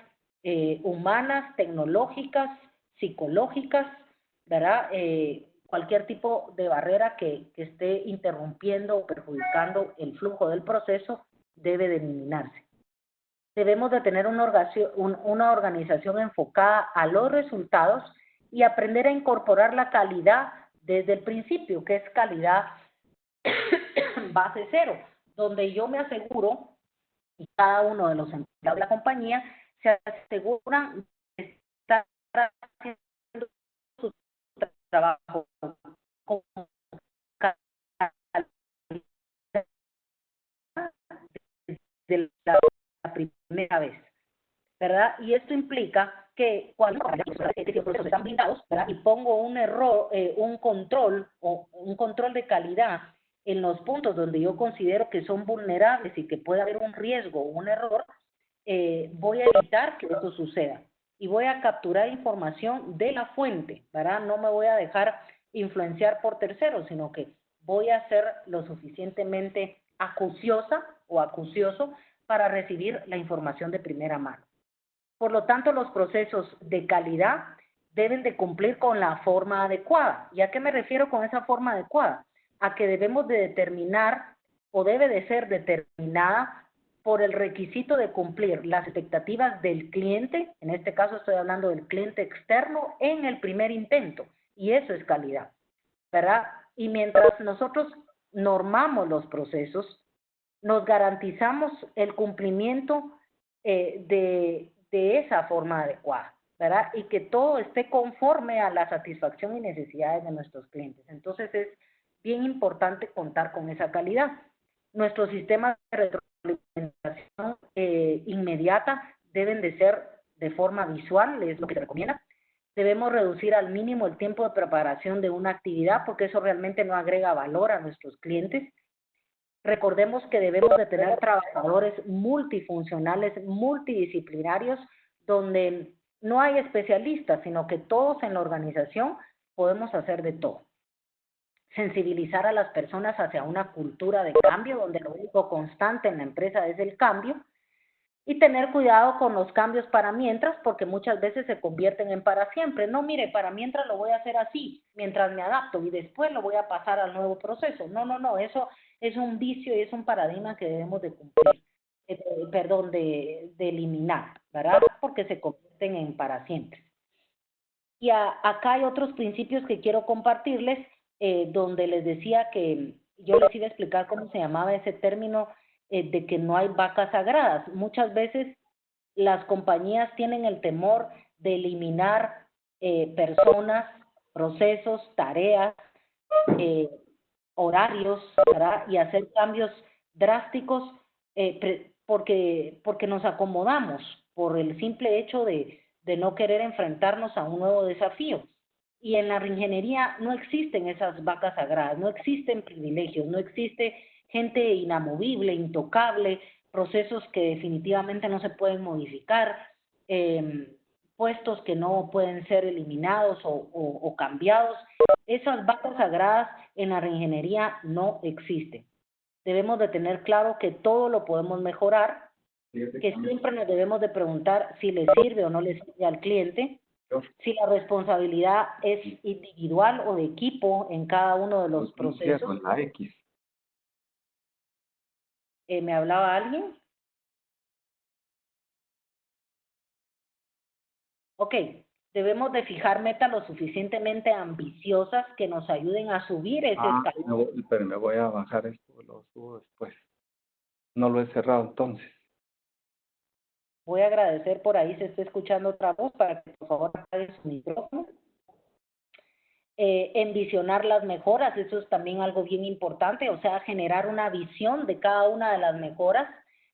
Speaker 2: humanas, tecnológicas, psicológicas, ¿verdad? Cualquier tipo de barrera que esté interrumpiendo o perjudicando el flujo del proceso debe de eliminarse. Debemos de tener una organización enfocada a los resultados y aprender a incorporar la calidad desde el principio, que es calidad base cero, donde yo me aseguro, y cada uno de los empleados de la compañía se aseguran de estar haciendo su trabajo con calidad de la primera vez, ¿verdad? Y esto implica que cuando los procesos están blindados, ¿verdad? Y pongo un error, un control de calidad en los puntos donde yo considero que son vulnerables y que puede haber un riesgo o un error, voy a evitar que eso suceda y voy a capturar información de la fuente, ¿verdad? No me voy a dejar influenciar por terceros, sino que voy a ser lo suficientemente acuciosa o acucioso para recibir la información de primera mano. Por lo tanto, los procesos de calidad deben de cumplir con la forma adecuada. ¿Y a qué me refiero con esa forma adecuada? A que debemos de determinar o debe de ser determinada por el requisito de cumplir las expectativas del cliente, en este caso estoy hablando del cliente externo, en el primer intento, y eso es calidad, ¿verdad? Y mientras nosotros normamos los procesos, nos garantizamos el cumplimiento de esa forma adecuada, ¿verdad? Y que todo esté conforme a la satisfacción y necesidades de nuestros clientes. Entonces es bien importante contar con esa calidad. Nuestros sistemas de retroalimentación inmediata deben de ser de forma visual, es lo que se recomienda. Debemos reducir al mínimo el tiempo de preparación de una actividad porque eso realmente no agrega valor a nuestros clientes. Recordemos que debemos de tener trabajadores multifuncionales, multidisciplinarios, donde no hay especialistas, sino que todos en la organización podemos hacer de todo. Sensibilizar a las personas hacia una cultura de cambio, donde lo único constante en la empresa es el cambio, y tener cuidado con los cambios para mientras, porque muchas veces se convierten en para siempre. No, mire, para mientras lo voy a hacer así, mientras me adapto, y después lo voy a pasar al nuevo proceso. No, eso es un vicio y es un paradigma que debemos de cumplir, de eliminar, ¿verdad? Porque se convierten en para siempre. Y acá hay otros principios que quiero compartirles, donde les decía que yo les iba a explicar cómo se llamaba ese término de que no hay vacas sagradas. Muchas veces las compañías tienen el temor de eliminar personas, procesos, tareas, horarios, ¿verdad? Y hacer cambios drásticos porque nos acomodamos por el simple hecho de no querer enfrentarnos a un nuevo desafío. Y en la reingeniería no existen esas vacas sagradas, no existen privilegios, no existe gente inamovible, intocable, procesos que definitivamente no se pueden modificar, puestos que no pueden ser eliminados o cambiados. Esas vacas sagradas en la reingeniería no existen. Debemos de tener claro que todo lo podemos mejorar, que siempre nos debemos de preguntar si le sirve o no le sirve al cliente, si la responsabilidad es individual o de equipo en cada uno de los procesos. ¿Me hablaba alguien? Ok, debemos de fijar metas lo suficientemente ambiciosas que nos ayuden a subir ese escalón.
Speaker 3: Pero me voy a bajar esto, lo subo después. No lo he cerrado entonces.
Speaker 2: Voy a agradecer por ahí, se está escuchando otra voz, para que por favor apague su micrófono. Envisionar las mejoras, eso es también algo bien importante, o sea, generar una visión de cada una de las mejoras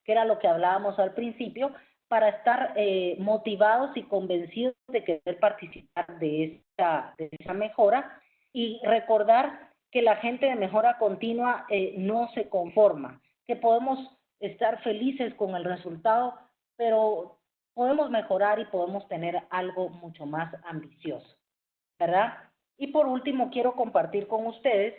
Speaker 2: que era lo que hablábamos al principio, para estar motivados y convencidos de querer participar de esa mejora, y recordar que la gente de mejora continua no se conforma, que podemos estar felices con el resultado, pero podemos mejorar y podemos tener algo mucho más ambicioso, ¿verdad? Y por último, quiero compartir con ustedes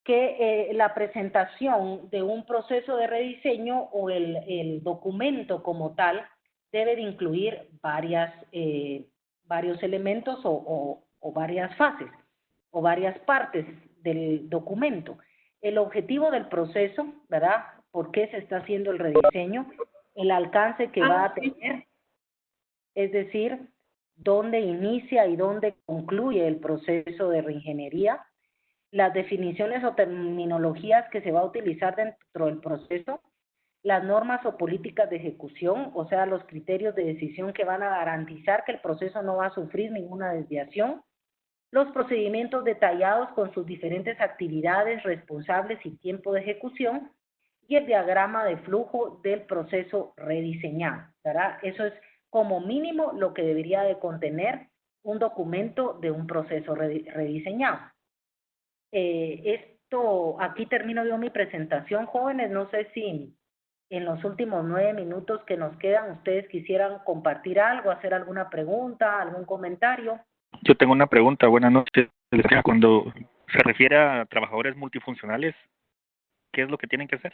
Speaker 2: que la presentación de un proceso de rediseño o el documento como tal debe de incluir varios elementos o varias fases o varias partes del documento. El objetivo del proceso, ¿verdad? ¿Por qué se está haciendo el rediseño? El alcance que va a tener, es decir, dónde inicia y dónde concluye el proceso de reingeniería, las definiciones o terminologías que se va a utilizar dentro del proceso, las normas o políticas de ejecución, o sea, los criterios de decisión que van a garantizar que el proceso no va a sufrir ninguna desviación, los procedimientos detallados con sus diferentes actividades, responsables y tiempo de ejecución, y el diagrama de flujo del proceso rediseñado, ¿verdad? Eso es como mínimo lo que debería de contener un documento de un proceso rediseñado. Aquí termino yo mi presentación, jóvenes. No sé si en los últimos 9 minutos que nos quedan ustedes quisieran compartir algo, hacer alguna pregunta, algún comentario.
Speaker 4: Yo tengo una pregunta. Buenas noches. Cuando se refiere a trabajadores multifuncionales, ¿qué es lo que tienen que hacer?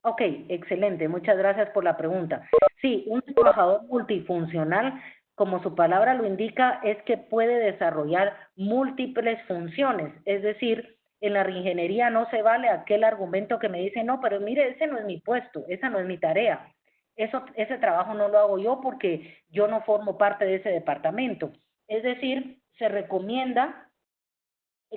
Speaker 2: Ok, excelente. Muchas gracias por la pregunta. Sí, un trabajador multifuncional, como su palabra lo indica, es que puede desarrollar múltiples funciones. Es decir, en la reingeniería no se vale aquel argumento que me dice, no, pero mire, ese no es mi puesto, esa no es mi tarea. Ese trabajo no lo hago yo porque yo no formo parte de ese departamento. Es decir, se recomienda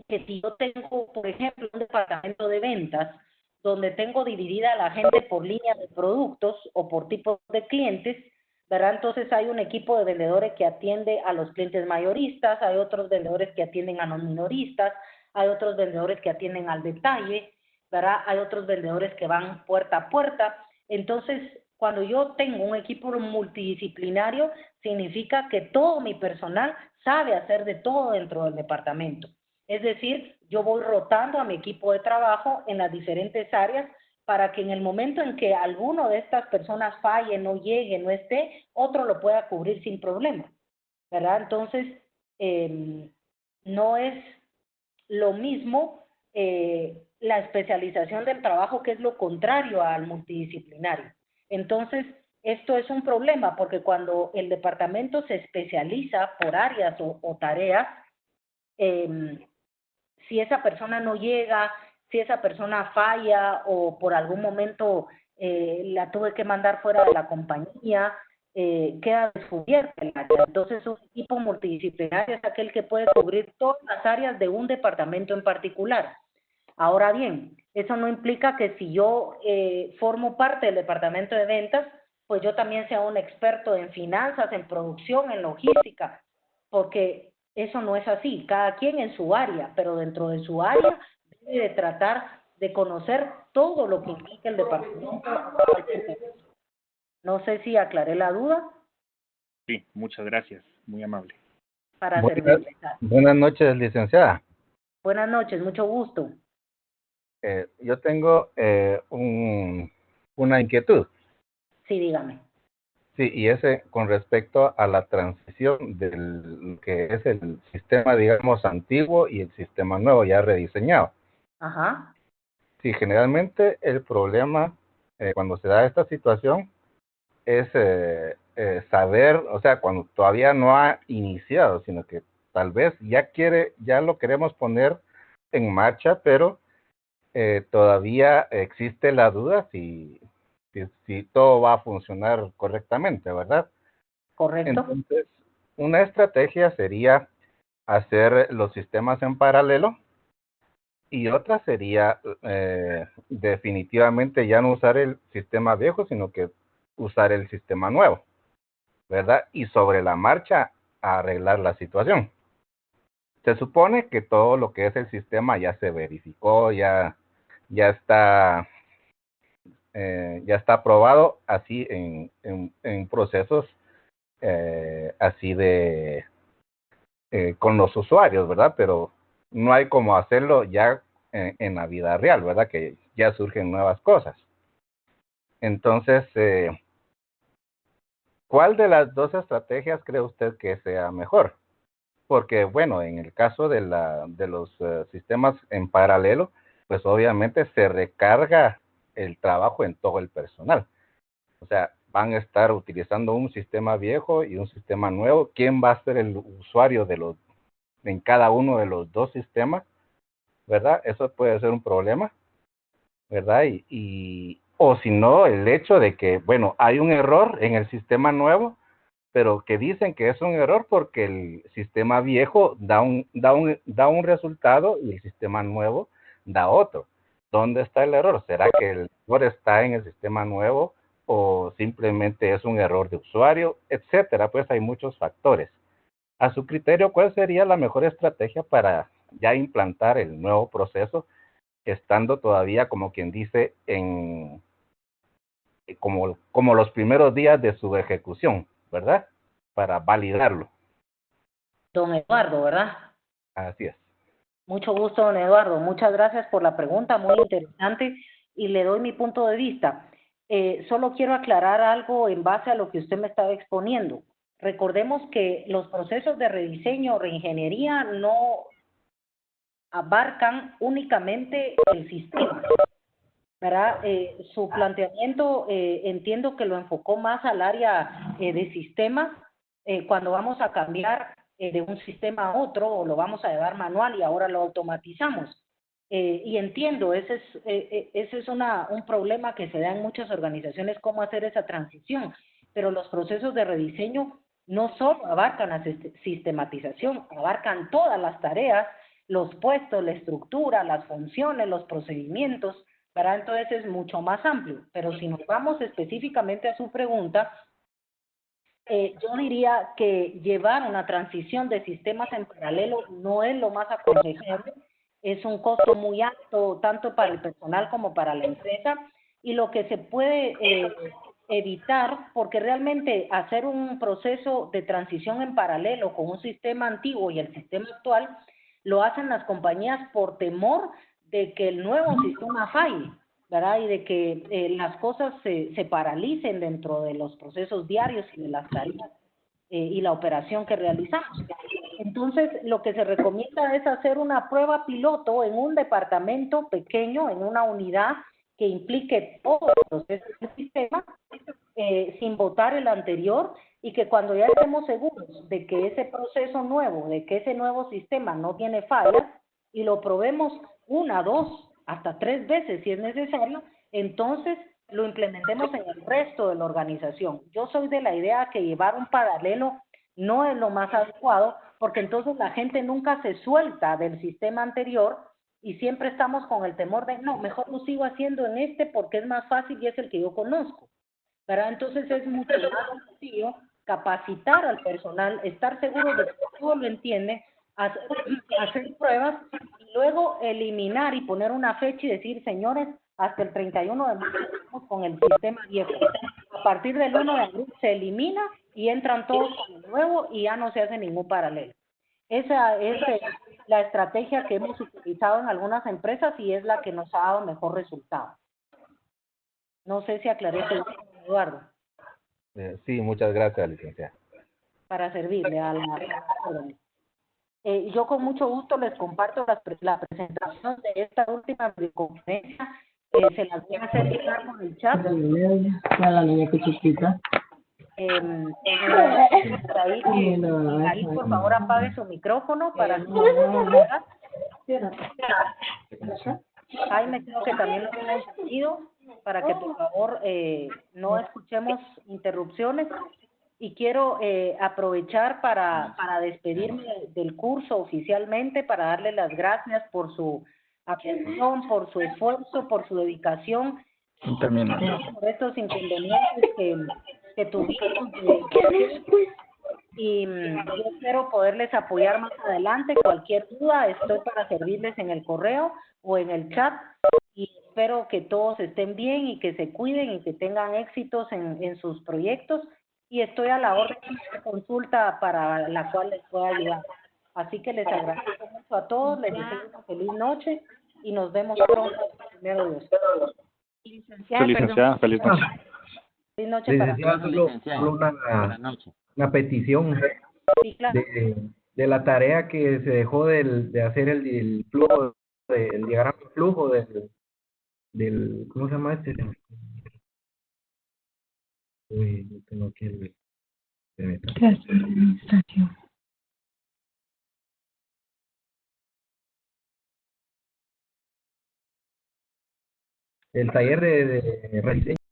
Speaker 2: que si yo tengo, por ejemplo, un departamento de ventas, donde tengo dividida a la gente por línea de productos o por tipos de clientes, ¿verdad? Entonces hay un equipo de vendedores que atiende a los clientes mayoristas, hay otros vendedores que atienden a los minoristas, hay otros vendedores que atienden al detalle, ¿verdad? Hay otros vendedores que van puerta a puerta. Entonces, cuando yo tengo un equipo multidisciplinario, significa que todo mi personal sabe hacer de todo dentro del departamento. Es decir, yo voy rotando a mi equipo de trabajo en las diferentes áreas para que en el momento en que alguno de estas personas falle, no llegue, no esté, otro lo pueda cubrir sin problema, ¿verdad? Entonces, no es lo mismo la especialización del trabajo, que es lo contrario al multidisciplinario. Entonces, esto es un problema porque cuando el departamento se especializa por áreas o tareas, si esa persona no llega, si esa persona falla o por algún momento la tuve que mandar fuera de la compañía, queda descubierta el área. Entonces, un equipo multidisciplinario es aquel que puede cubrir todas las áreas de un departamento en particular. Ahora bien, eso no implica que si yo formo parte del departamento de ventas, pues yo también sea un experto en finanzas, en producción, en logística, porque eso no es así. Cada quien en su área, pero dentro de su área debe de tratar de conocer todo lo que implica el departamento. No sé si aclaré la duda.
Speaker 4: Sí, muchas gracias. Muy amable.
Speaker 2: Para servirle.
Speaker 3: Buenas noches, licenciada.
Speaker 2: Buenas noches, mucho gusto.
Speaker 3: Yo tengo una inquietud.
Speaker 2: Sí, dígame.
Speaker 3: Sí, y ese con respecto a la transición del que es el sistema, digamos, antiguo y el sistema nuevo ya rediseñado.
Speaker 2: Ajá.
Speaker 3: Sí, generalmente el problema cuando se da esta situación es saber, o sea, cuando todavía no ha iniciado, sino que tal vez ya lo queremos poner en marcha, pero todavía existe la duda si todo va a funcionar correctamente, ¿verdad?
Speaker 2: Correcto.
Speaker 3: Entonces, una estrategia sería hacer los sistemas en paralelo y otra sería definitivamente ya no usar el sistema viejo, sino que usar el sistema nuevo, ¿verdad? Y sobre la marcha arreglar la situación. Se supone que todo lo que es el sistema ya se verificó, ya está ya está aprobado así en procesos así de con los usuarios, ¿verdad? Pero no hay como hacerlo ya en la vida real, ¿verdad? Que ya surgen nuevas cosas. Entonces, ¿cuál de las dos estrategias cree usted que sea mejor? Porque, bueno, en el caso de los sistemas en paralelo, pues obviamente se recarga el trabajo en todo el personal. O sea, van a estar utilizando un sistema viejo y un sistema nuevo. ¿Quién va a ser el usuario en cada uno de los dos sistemas? ¿Verdad? Eso puede ser un problema, ¿verdad? O si no, el hecho de que, bueno, hay un error en el sistema nuevo, pero que dicen que es un error porque el sistema viejo da un resultado y el sistema nuevo da otro. ¿Dónde está el error? ¿Será que el error está en el sistema nuevo o simplemente es un error de usuario, etcétera? Pues hay muchos factores. A su criterio, ¿cuál sería la mejor estrategia para ya implantar el nuevo proceso, estando todavía, como quien dice, como los primeros días de su ejecución, ¿verdad? Para validarlo.
Speaker 2: Don Eduardo, ¿verdad?
Speaker 3: Así es.
Speaker 2: Mucho gusto, don Eduardo. Muchas gracias por la pregunta, muy interesante, y le doy mi punto de vista. Solo quiero aclarar algo en base a lo que usted me estaba exponiendo. Recordemos que los procesos de rediseño o reingeniería no abarcan únicamente el sistema, ¿verdad? Su planteamiento entiendo que lo enfocó más al área de sistemas, cuando vamos a cambiar de un sistema a otro o lo vamos a llevar manual y ahora lo automatizamos. Y entiendo, ese es un problema que se da en muchas organizaciones, cómo hacer esa transición, pero los procesos de rediseño no solo abarcan la sistematización, abarcan todas las tareas, los puestos, la estructura, las funciones, los procedimientos, ¿verdad? Entonces es mucho más amplio, pero si nos vamos específicamente a su pregunta, yo diría que llevar una transición de sistemas en paralelo no es lo más aconsejable, es un costo muy alto tanto para el personal como para la empresa, y lo que se puede evitar, porque realmente hacer un proceso de transición en paralelo con un sistema antiguo y el sistema actual, lo hacen las compañías por temor de que el nuevo sistema falle, ¿verdad? Y de que las cosas se paralicen dentro de los procesos diarios y de las tareas y la operación que realizamos. Entonces, lo que se recomienda es hacer una prueba piloto en un departamento pequeño, en una unidad que implique todos los procesos del sistema, sin votar el anterior, y que cuando ya estemos seguros de que ese proceso nuevo, de que ese nuevo sistema no tiene fallas, y lo probemos 1, 2, hasta 3 veces si es necesario, entonces lo implementemos en el resto de la organización. Yo soy de la idea que llevar un paralelo no es lo más adecuado, porque entonces la gente nunca se suelta del sistema anterior y siempre estamos con el temor de, no, mejor lo sigo haciendo en este porque es más fácil y es el que yo conozco, ¿verdad? Entonces es mucho más sencillo capacitar al personal, estar seguro de que todo lo entiende, hacer pruebas y luego eliminar y poner una fecha y decir, señores, hasta el 31 de marzo estamos con el sistema viejo. A partir del 1 de abril se elimina y entran todos con el nuevo y ya no se hace ningún paralelo. Esa es la estrategia que hemos utilizado en algunas empresas y es la que nos ha dado mejor resultado. No sé si aclaré eso, Eduardo.
Speaker 3: Sí, muchas gracias, licenciada.
Speaker 2: Para servirle a la orden. Yo con mucho gusto les comparto la presentación de esta última videoconferencia. Se las voy a hacer llegar por el chat.
Speaker 5: La niña que chiquita.
Speaker 2: Ahí, por favor, apague su micrófono para Jaime, creo que también lo tiene encendido, para que por favor no escuchemos interrupciones. Y quiero aprovechar para despedirme del curso oficialmente, para darle las gracias por su atención, por su esfuerzo, por su dedicación, por estos inconvenientes que tuvimos. Y yo espero poderles apoyar más adelante. Cualquier duda, estoy para servirles en el correo o en el chat. y espero que todos estén bien y que se cuiden y que tengan éxitos en sus proyectos, y estoy a la orden de consulta para la cual les pueda ayudar. Así que les agradezco mucho a todos, les deseo una feliz noche y nos vemos pronto, primero Dios.
Speaker 1: Licenciada,
Speaker 4: Licenciada, feliz noche.
Speaker 2: Feliz noche para
Speaker 6: Licenciada, solo una petición
Speaker 2: sí, claro.
Speaker 6: de la tarea que se dejó de hacer el flujo, el diagrama de flujo del ¿cómo se llama este? Uy, no tengo aquí el taller de rediseño.